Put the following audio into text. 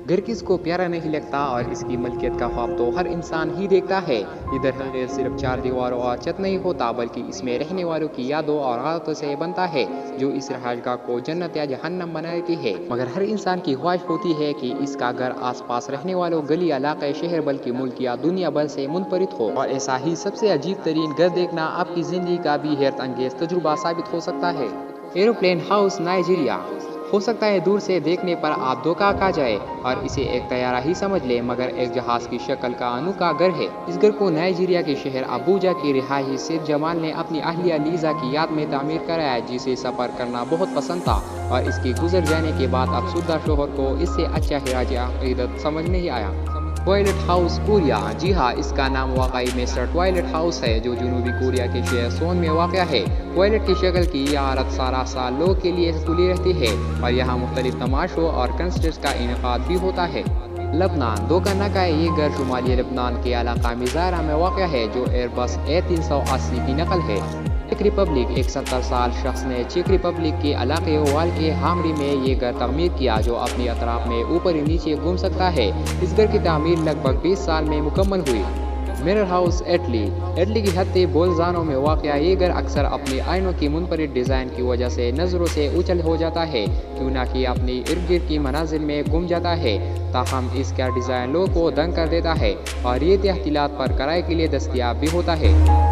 घर किस को प्यारा नहीं लगता और इसकी मलकियत का ख्वाब तो हर इंसान ही देखता है। इधर घर सिर्फ चार दीवारों और छत नहीं होता, बल्कि इसमें रहने वालों की यादों और आदतों से बनता है, जो इस रहायशगाह को जन्नत या जहन्नम बना देती है। मगर हर इंसान की ख्वाहिश होती है कि इसका घर आसपास रहने वालों, गली, इलाके, शहर, बल्कि मुल्क या दुनिया भर से मुनफरिद हो। और ऐसा ही सबसे अजीब तरीन घर देखना आपकी जिंदगी का भी हैरत अंगेज तजुर्बा साबित हो सकता है। Aeroplane house Nigeria. हो सकता है दूर से देखने पर आप धोखा खा जाए और इसे एक तैयारा ही समझ ले, मगर एक जहाज की शक्ल का अनोखा घर है। इस घर को नाइजीरिया के शहर अबूजा की रिहायशी सेठ जमाल ने अपनी अहलिया लीजा की याद में तामीर कराया, जिसे सफर करना बहुत पसंद था और इसके गुजर जाने के बाद अफसुर्दा शोहर को इससे अच्छा खिराज अकीदत समझ नहीं आया। Toilet house Korea. जी हाँ, इसका नाम वाकई में सर टॉयलेट हाउस है, जो जनूबी कोरिया के शहर सोन में वाक़ है। टॉयलेट की शक्ल की यह आदत सारा साल लोगों के लिए खुली रहती है और यहाँ मुख्तलिफ तमाशों और कंसर्ट्स का इनेकाद भी होता है। लबनान। धोखा न खाए, ये घर शुमाली लबनान के इलाका मिज़ारा में वाक़ है, जो एयरबस A380 की नकल है। चेक रिपब्लिक। एक 70 साल शख्स ने चेक रिपब्लिक के इलाके ओवाल के हामरी में ये घर तमीर किया, जो अपनी अतराफ में ऊपर नीचे घूम सकता है। इस घर की तामीर लगभग 20 साल में मुकम्मल हुई। Mirror house Italy. इटली की हत्ती बोल्जानो में वाक़या ये घर अक्सर अपनी आइनों की मुनफरिद डिज़ाइन की वजह से नज़रों से उछल हो जाता है, क्यों ना कि अपनी इर्द गिर्द की मनाजिर में गुम जाता है। ताहम इसका डिज़ाइन लोगों को दंग कर देता है और ये तहतीलात पर किराए के लिए दस्तयाब भी होता है।